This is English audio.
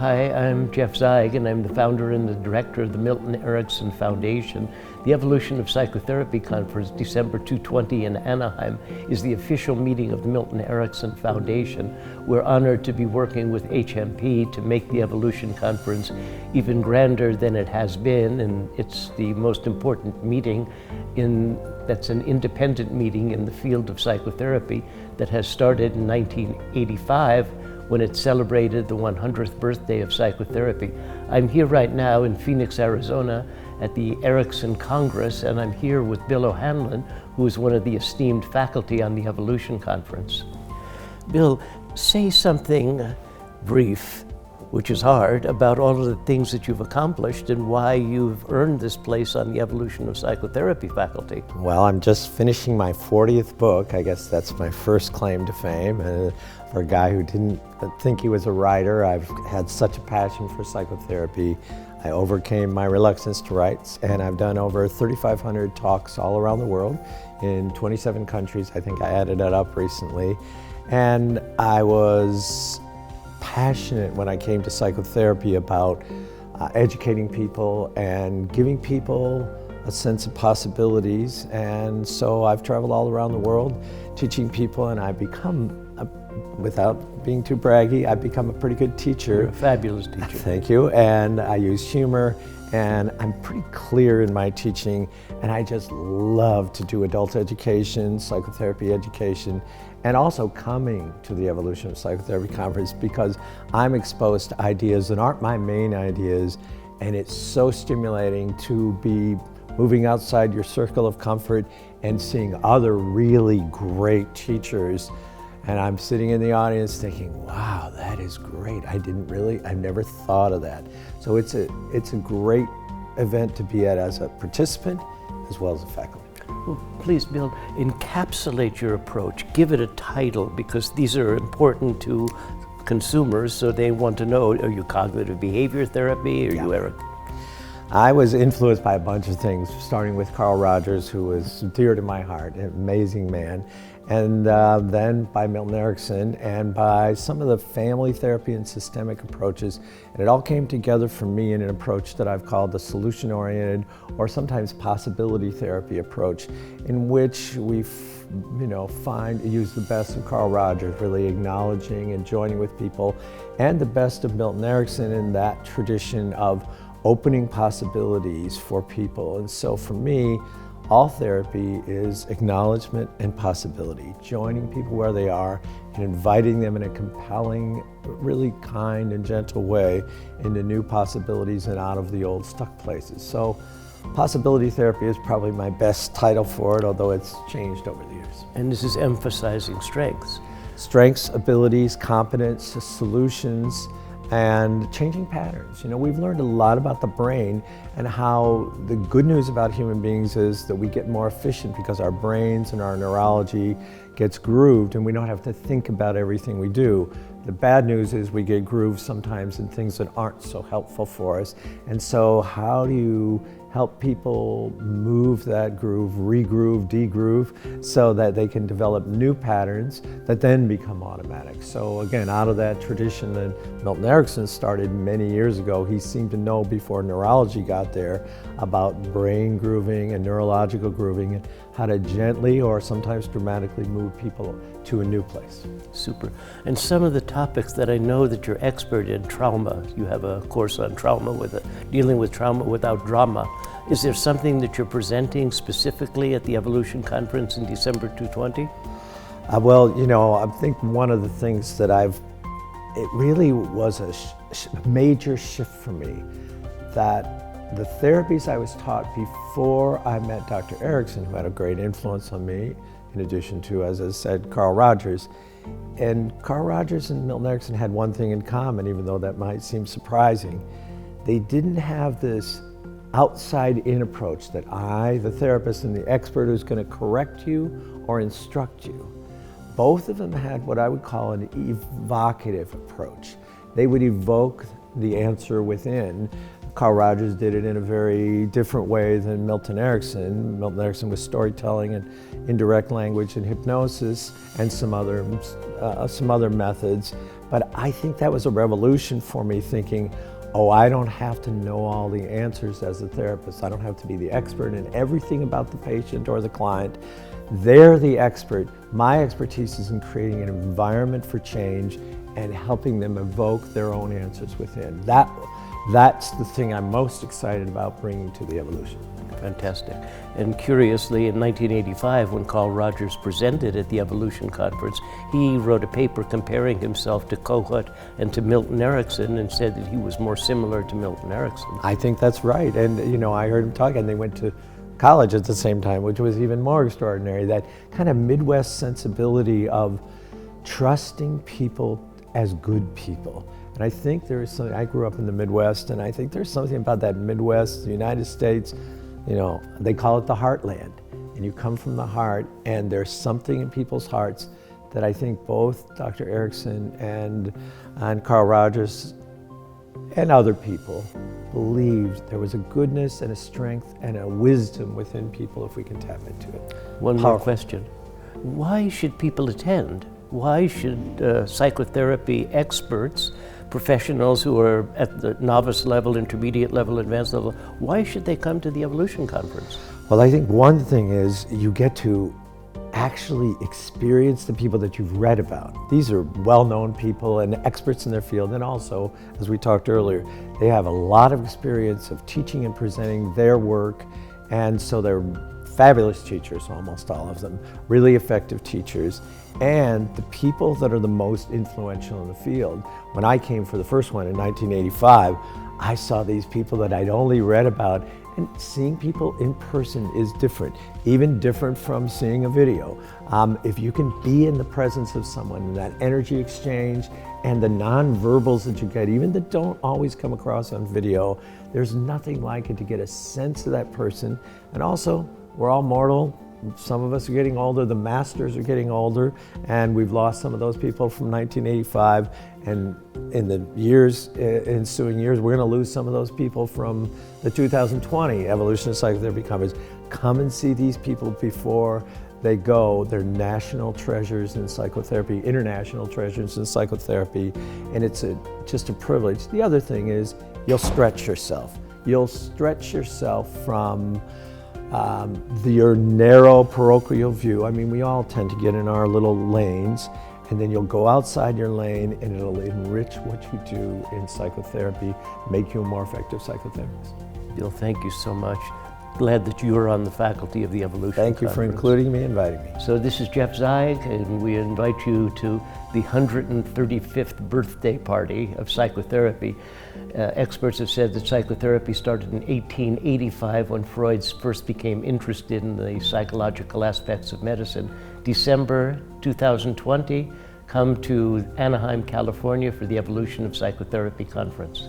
Hi, I'm Jeff Zeig, and I'm the founder and the director of the Milton Erickson Foundation. The Evolution of Psychotherapy Conference, December 2020 in Anaheim, is the official meeting of the Milton Erickson Foundation. We're honored to be working with HMP to make the Evolution Conference even grander than it has been, and it's the most important meeting that's an independent meeting in the field of psychotherapy that has started in 1985 when it celebrated the 100th birthday of psychotherapy. I'm here right now in Phoenix, Arizona at the Erickson Congress, and I'm here with Bill OHanlon, who is one of the esteemed faculty on the Evolution Conference. Bill, say something brief, which is hard, about all of the things that you've accomplished and why you've earned this place on the Evolution of Psychotherapy faculty. Well, I'm just finishing my 40th book. I guess that's my first claim to fame. For a guy who didn't think he was a writer, I've had such a passion for psychotherapy. I overcame my reluctance to write, and I've done over 3,500 talks all around the world in 27 countries. I think I added that up recently. And I was passionate when I came to psychotherapy about educating people and giving people a sense of possibilities. And so I've traveled all around the world teaching people, and I've become, without being too braggy, I've become a pretty good teacher. You're a fabulous teacher. Thank you. And I use humor, and I'm pretty clear in my teaching, and I just love to do adult education, psychotherapy education, and also coming to the Evolution of Psychotherapy Conference because I'm exposed to ideas that aren't my main ideas, and it's so stimulating to be moving outside your circle of comfort and seeing other really great teachers. And I'm sitting in the audience thinking, wow, that is great. I never thought of that. So it's a great event to be at as a participant as well as a faculty. Well, please, Bill, encapsulate your approach. Give it a title, because these are important to consumers, so they want to know, are you cognitive behavior therapy? Are you Eric? I was influenced by a bunch of things, starting with Carl Rogers, who was dear to my heart, an amazing man, and then by Milton Erickson, and by some of the family therapy and systemic approaches. And it all came together for me in an approach that I've called the solution-oriented, or sometimes possibility therapy approach, in which we use the best of Carl Rogers, really acknowledging and joining with people, and the best of Milton Erickson in that tradition of opening possibilities for people. And so for me, all therapy is acknowledgement and possibility, joining people where they are and inviting them in a compelling, really kind and gentle way into new possibilities and out of the old stuck places. So possibility therapy is probably my best title for it, although it's changed over the years. And this is emphasizing strengths. Strengths, abilities, competence, solutions, and changing patterns. We've learned a lot about the brain, and how the good news about human beings is that we get more efficient because our brains and our neurology gets grooved and we don't have to think about everything we do. The bad news is we get grooved sometimes in things that aren't so helpful for us. And so how do you help people move that groove, regroove, degroove, so that they can develop new patterns that then become automatic? So again, out of that tradition that Milton Erickson started many years ago, he seemed to know before neurology got there about brain grooving and neurological grooving, and how to gently or sometimes dramatically move people to a new place. Super. And some of the topics that I know that you're expert in, trauma. You have a course on trauma, dealing with trauma without drama. Is there something that you're presenting specifically at the Evolution Conference in December 2020? Well, I think one of the things that it really was a major shift for me, that the therapies I was taught before I met Dr. Erickson, who had a great influence on me, in addition to, as I said, Carl Rogers. And Carl Rogers and Milton Erickson had one thing in common, even though that might seem surprising. They didn't have this outside-in approach that I, the therapist and the expert who's going to correct you or instruct you. Both of them had what I would call an evocative approach. They would evoke the answer within. Carl Rogers did it in a very different way than Milton Erickson. Milton Erickson was storytelling and indirect language and hypnosis and some other methods. But I think that was a revolution for me, thinking, oh, I don't have to know all the answers as a therapist. I don't have to be the expert in everything about the patient or the client. They're the expert. My expertise is in creating an environment for change and helping them evoke their own answers within. That's the thing I'm most excited about bringing to the evolution. Fantastic. And curiously, in 1985, when Carl Rogers presented at the Evolution Conference, he wrote a paper comparing himself to Kohut and to Milton Erickson, and said that he was more similar to Milton Erickson. I think that's right. And you know, I heard him talk, and they went to college at the same time, which was even more extraordinary. That kind of Midwest sensibility of trusting people as good people. And I think there is something, I grew up in the Midwest, and I think there's something about that Midwest, the United States, you know, they call it the heartland. And you come from the heart, and there's something in people's hearts that I think both Dr. Erickson and Carl Rogers and other people believed there was a goodness and a strength and a wisdom within people if we can tap into it. One more question. Why should people attend? Why should psychotherapy experts, professionals who are at the novice level, intermediate level, advanced level, why should they come to the Evolution Conference? Well, I think one thing is you get to actually experience the people that you've read about. These are well-known people and experts in their field, and also, as we talked earlier, they have a lot of experience of teaching and presenting their work, and so they're fabulous teachers, almost all of them, really effective teachers, and the people that are the most influential in the field. When I came for the first one in 1985, I saw these people that I'd only read about, and seeing people in person is different, even different from seeing a video. If you can be in the presence of someone, and that energy exchange and the non-verbals that you get, even that don't always come across on video, there's nothing like it to get a sense of that person. And also, we're all mortal. Some of us are getting older, the masters are getting older, and we've lost some of those people from 1985. And in the ensuing years, we're going to lose some of those people from the 2020 Evolution of Psychotherapy Conference. Come and see these people before they go. They're national treasures in psychotherapy, international treasures in psychotherapy, and it's just a privilege. The other thing is you'll stretch yourself. You'll stretch yourself from your narrow parochial view. I mean, we all tend to get in our little lanes, and then you'll go outside your lane, and it'll enrich what you do in psychotherapy, make you a more effective psychotherapist. Bill, thank you so much. Glad that you are on the faculty of the Evolution Thank you for Conference. including me, inviting me. So this is Jeff Zeig, and we invite you to the 135th birthday party of psychotherapy. Experts have said that psychotherapy started in 1885 when Freud first became interested in the psychological aspects of medicine. December 2020, come to Anaheim, California for the Evolution of Psychotherapy Conference.